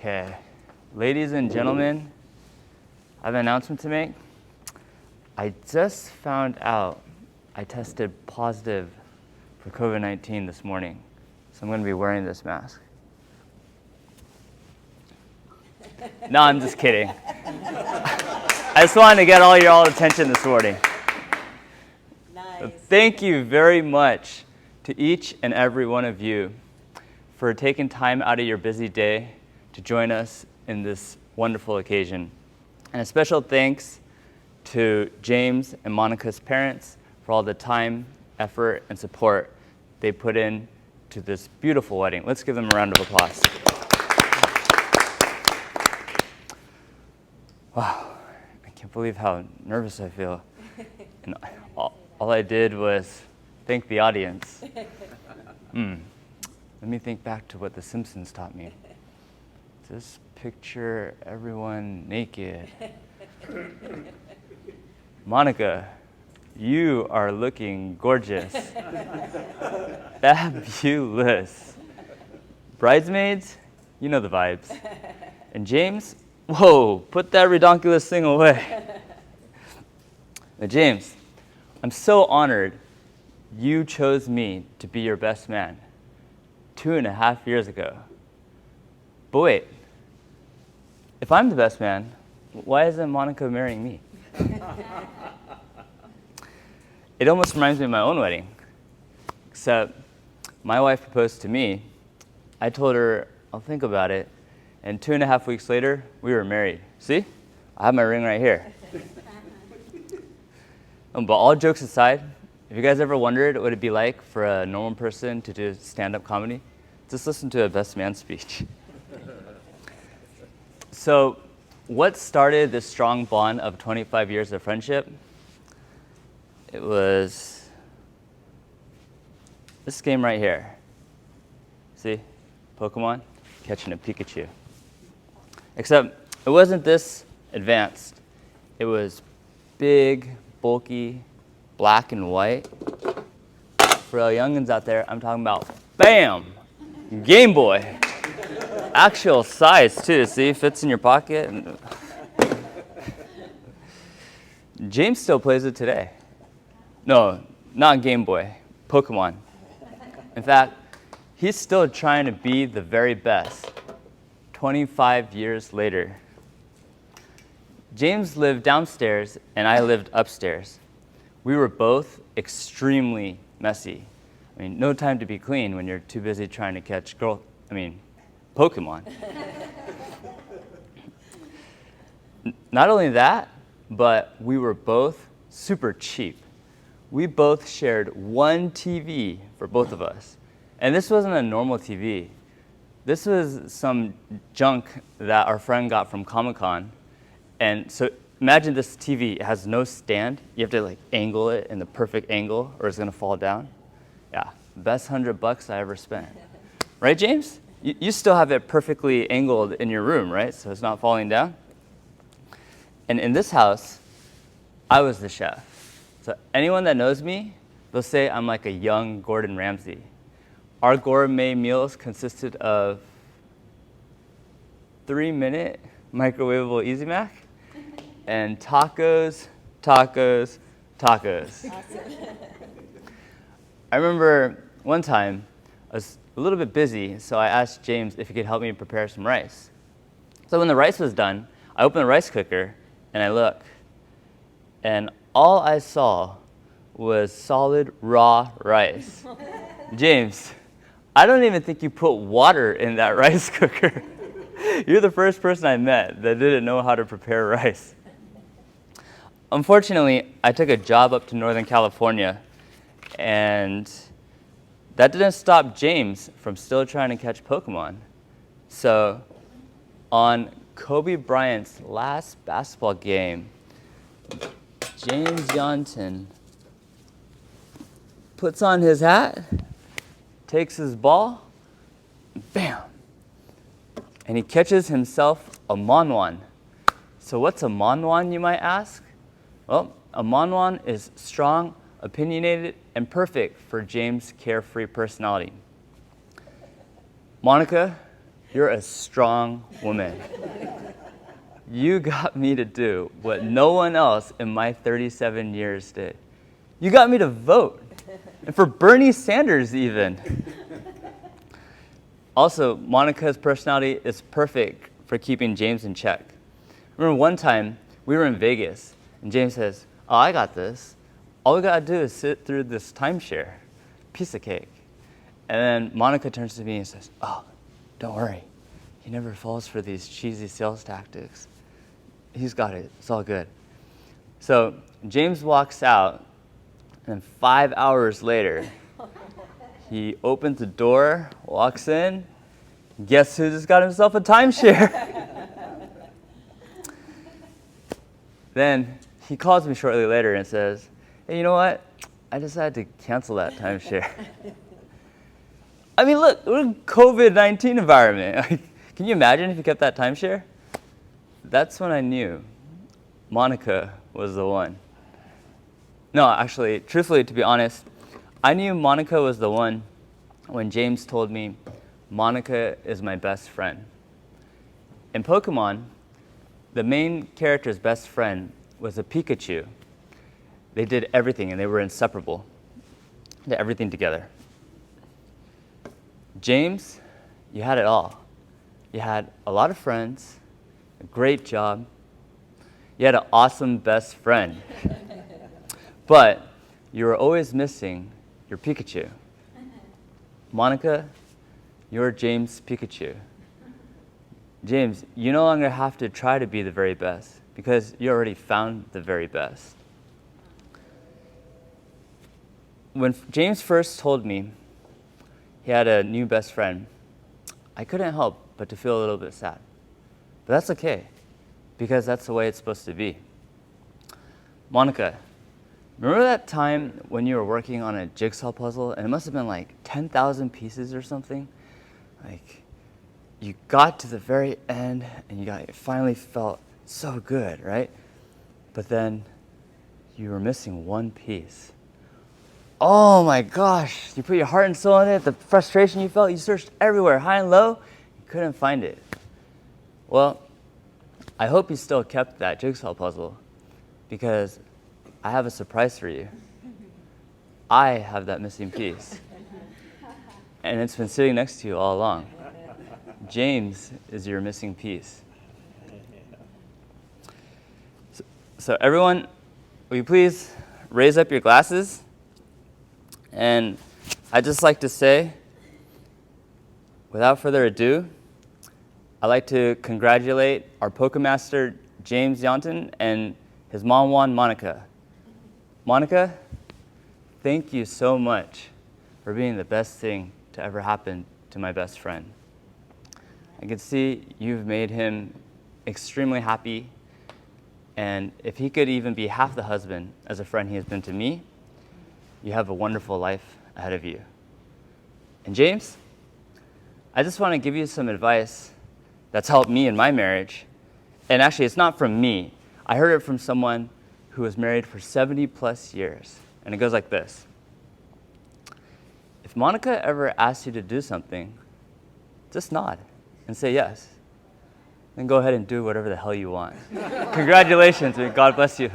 Okay, ladies and gentlemen, I have an announcement to make. I just found out I tested positive for COVID-19 this morning, so I'm going to be wearing this mask. No, I'm just kidding. I just wanted to get all your attention this morning. Nice. Thank you very much to each and every one of you for taking time out of your busy day to join us in this wonderful occasion. And a special thanks to James and Monica's parents for all the time, effort, and support they put in to this beautiful wedding. Let's give them a round of applause. Wow, I can't believe how nervous I feel. And all I did was thank the audience. Let me think back to what The Simpsons taught me. Just picture everyone naked. Monica, you are looking gorgeous. Fabulous. Bridesmaids, you know the vibes. And James, whoa, put that redonkulous thing away. Now, James, I'm so honored you chose me to be your best man 2.5 years ago. But wait, if I'm the best man, why isn't Monica marrying me? It almost reminds me of my own wedding, except my wife proposed to me. I told her I'll think about it, and 2.5 weeks later, we were married. See? I have my ring right here. But all jokes aside, if you guys ever wondered what it'd be like for a normal person to do stand-up comedy, just listen to a best man speech. So what started this strong bond of 25 years of friendship? It was this game right here. See? Pokemon catching a Pikachu. Except it wasn't this advanced. It was big, bulky, black and white. For all youngins out there, I'm talking about BAM! Game Boy. Actual size too, see? Fits in your pocket. James still plays it today. No, not Game Boy, Pokemon. In fact, he's still trying to be the very best 25 years later. James lived downstairs and I lived upstairs. We were both extremely messy. I mean, no time to be clean when you're too busy trying to catch Pokemon. Not only that, but we were both super cheap. We both shared one TV for both of us. And this wasn't a normal TV. This was some junk that our friend got from Comic-Con. And so imagine this TV, it has no stand. You have to angle it in the perfect angle or it's gonna fall down. Yeah, best $100 I ever spent. Right, James? You still have it perfectly angled in your room, right? So it's not falling down. And in this house, I was the chef. So anyone that knows me, they'll say I'm like a young Gordon Ramsay. Our gourmet meals consisted of 3-minute microwavable Easy Mac and tacos, tacos, tacos. Awesome. I remember one time I was a little bit busy, so I asked James if he could help me prepare some rice. So when the rice was done, I opened the rice cooker and I looked, and all I saw was solid raw rice. James, I don't even think you put water in that rice cooker. You're the first person I met that didn't know how to prepare rice. Unfortunately, I took a job up to Northern California, and that didn't stop James from still trying to catch Pokemon. So on Kobe Bryant's last basketball game, James Johnson puts on his hat, takes his ball, bam, and he catches himself a Monwan. So what's a Monwan, you might ask? Well, a Monwan is strong, opinionated, and perfect for James' carefree personality. Monica, you're a strong woman. You got me to do what no one else in my 37 years did. You got me to vote, and for Bernie Sanders even. Also, Monica's personality is perfect for keeping James in check. Remember one time, we were in Vegas, and James says, "Oh, I got this. All we gotta do is sit through this timeshare. Piece of cake." And then Monica turns to me and says, "Oh, don't worry. He never falls for these cheesy sales tactics. He's got it. It's all good." So James walks out, and 5 hours later, he opens the door, walks in. Guess who just got himself a timeshare? Then he calls me shortly later and says, "Hey, you know what? I decided to cancel that timeshare." I mean, look, we're in a COVID-19 environment. Can you imagine if you kept that timeshare? That's when I knew Monica was the one. No, actually, truthfully, to be honest, I knew Monica was the one when James told me, "Monica is my best friend." In Pokemon, the main character's best friend was a Pikachu. They did everything, and they were inseparable. They did everything together. James, you had it all. You had a lot of friends, a great job. You had an awesome best friend. But you were always missing your Pikachu. Monica, you're James' Pikachu. James, you no longer have to try to be the very best because you already found the very best. When James first told me he had a new best friend, I couldn't help but to feel a little bit sad. But that's okay, because that's the way it's supposed to be. Monica, remember that time when you were working on a jigsaw puzzle and it must have been like 10,000 pieces or something? Like, you got to the very end and it finally felt so good, right? But then you were missing one piece. Oh my gosh, you put your heart and soul in it, the frustration you felt, you searched everywhere, high and low, you couldn't find it. Well, I hope you still kept that jigsaw puzzle, because I have a surprise for you. I have that missing piece. And it's been sitting next to you all along. James is your missing piece. So everyone, will you please raise up your glasses? And I'd just like to say, without further ado, I'd like to congratulate our Pokemaster, James Yonton, and his mom, Monica. Monica, thank you so much for being the best thing to ever happen to my best friend. I can see you've made him extremely happy, and if he could even be half the husband as a friend he has been to me, you have a wonderful life ahead of you. And James, I just want to give you some advice that's helped me in my marriage. And actually, it's not from me. I heard it from someone who was married for 70 plus years. And it goes like this. If Monica ever asks you to do something, just nod and say yes. Then go ahead and do whatever the hell you want. Congratulations, and God bless you.